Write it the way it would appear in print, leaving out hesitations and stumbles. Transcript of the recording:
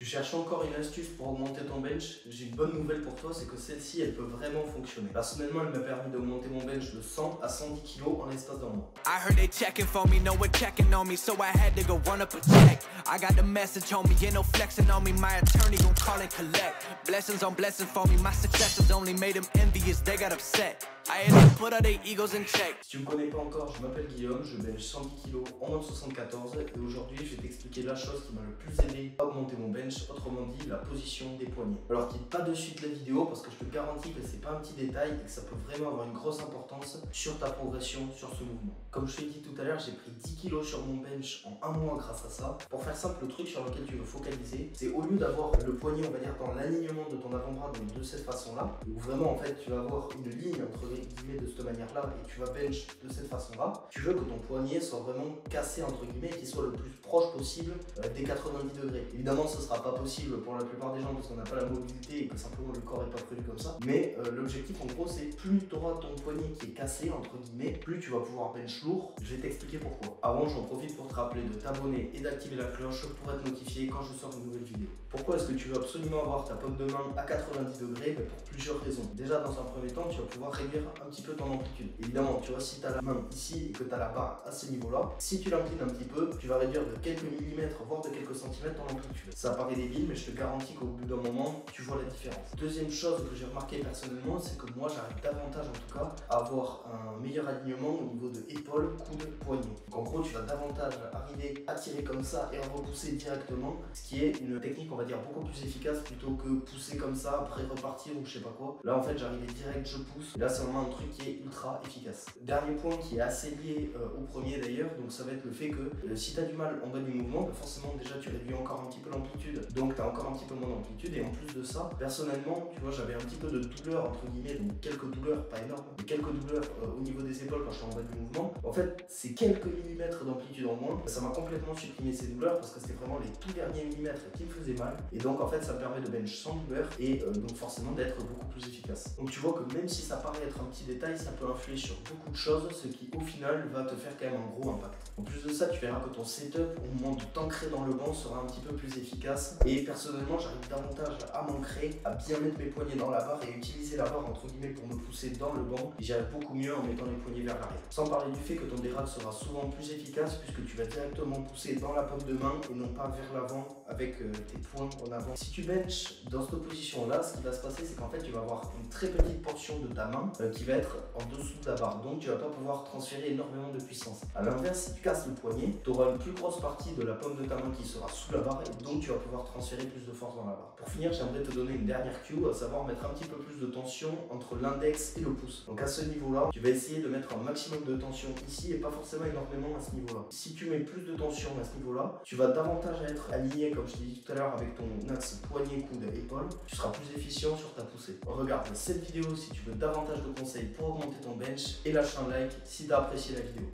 Tu cherches encore une astuce pour augmenter ton bench? J'ai une bonne nouvelle pour toi, c'est que celle-ci, elle peut vraiment fonctionner. Personnellement, elle m'a permis d'augmenter mon bench de 100 à 110 kg en l'espace d'un mois. I heard they checking for me, no one checking on me, so I had to go run up a check. I got the message on me, ain't no flexing on me, my attorney gon' call and collect. Blessings on blessings for me, my successes only made them envious, they got upset. I had to put all their egos in check. Si tu me connais pas encore, je m'appelle Guillaume, je bench 110 kg en moins de 74 et aujourd'hui je vais t'expliquer la chose qui m'a le plus aidé à augmenter mon bench, autrement dit la position des poignets. Alors quitte pas de suite la vidéo parce que je te garantis que c'est pas un petit détail et que ça peut vraiment avoir une grosse importance sur ta progression sur ce mouvement. Comme je t'ai dit tout à l'heure, j'ai pris 10 kg sur mon bench en un mois grâce à ça. Pour faire simple, le truc sur lequel tu veux focaliser, c'est au lieu d'avoir le poignet, on va dire, dans l'alignement de ton avant-bras de cette façon-là, où vraiment en fait tu vas avoir une ligne entre guillemets de cette manière-là et tu vas bench de cette façon-là, tu veux que ton poignet soit vraiment cassé entre guillemets et qu'il soit le plus proche possible des 90 degrés. Évidemment, ce sera pas possible pour la plupart des gens parce qu'on n'a pas la mobilité et que simplement le corps est pas prévu comme ça. Mais l'objectif en gros, c'est plus tu auras ton poignet qui est cassé entre guillemets, plus tu vas pouvoir bench lourd. Je vais t'expliquer pourquoi. Avant, j'en profite pour te rappeler de t'abonner et d'activer la cloche pour être notifié quand je sors une nouvelle vidéo. Pourquoi est-ce que tu veux absolument avoir ta paume de main à 90 degrés? Pour plusieurs raisons. Déjà, dans un premier temps, tu vas pouvoir réduire un petit peu ton amplitude. Évidemment, tu vois, si tu as la main ici et que tu as la barre à ce niveau-là, si tu l'inclines un petit peu, tu vas réduire de quelques millimètres, voire de quelques centimètres ton amplitude. Ça paraît débile, mais je te garantis qu'au bout d'un moment, tu vois la différence. Deuxième chose que j'ai remarqué personnellement, c'est que moi, j'arrive davantage, en tout cas, à avoir un meilleur alignement au niveau de épaules, coudes, poignets. Donc en gros, tu vas davantage arriver à tirer comme ça et à repousser directement, ce qui est une technique, on va dire, beaucoup plus efficace plutôt que pousser comme ça, après repartir ou je sais pas quoi. Là, en fait, j'arrivais direct, je pousse. Et là, c'est vraiment un truc qui est ultra efficace. Dernier point qui est assez lié au premier d'ailleurs, donc ça va être le fait que si tu as du mal en bas du mouvement, bah forcément déjà tu réduis encore un petit peu l'amplitude, donc tu as encore un petit peu moins d'amplitude. Et en plus de ça, personnellement, tu vois, j'avais un petit peu de douleur entre guillemets, donc quelques douleurs, pas énormes, mais quelques douleurs au niveau des épaules quand je suis en bas du mouvement. En fait, c'est quelques millimètres d'amplitude en moins, ça m'a complètement supprimé ces douleurs parce que c'était vraiment les tout derniers millimètres qui me faisaient mal. Et donc en fait, ça me permet de bench sans douleur et donc forcément d'être beaucoup plus efficace. Donc tu vois que même si ça paraît être un petit détail, ça peut influer sur beaucoup de choses, ce qui au final va te faire quand même un gros impact. En plus de ça, tu verras que ton setup au moment de t'ancrer dans le banc sera un petit peu plus efficace. Et personnellement, j'arrive davantage à m'ancrer, à bien mettre mes poignets dans la barre et utiliser la barre entre guillemets pour me pousser dans le banc. Et j'arrive beaucoup mieux en mettant les poignets vers l'arrière. Sans parler du fait que ton dérape sera souvent plus efficace puisque tu vas directement pousser dans la paume de main et non pas vers l'avant avec tes poings en avant. Si tu benches dans cette position là, ce qui va se passer, c'est qu'en fait tu vas avoir une très petite portion de ta main qui va être en dessous de la barre, donc tu vas pas pouvoir transférer énormément de puissance. A l'inverse, si tu casses le poignet, tu auras une plus grosse partie de la paume de ta main qui sera sous la barre et donc tu vas pouvoir transférer plus de force dans la barre. Pour finir, j'aimerais te donner une dernière cue, à savoir mettre un petit peu plus de tension entre l'index et le pouce. Donc à ce niveau là, tu vas essayer de mettre un maximum de tension ici et pas forcément énormément à ce niveau là. Si tu mets plus de tension à ce niveau là, tu vas davantage être aligné, comme je t'ai dit tout à l'heure, avec ton axe poignet, coude, épaule. Tu seras plus efficient sur ta poussée. Regarde cette vidéo si tu veux davantage de conseils pour augmenter ton bench et lâche un like si tu as apprécié la vidéo.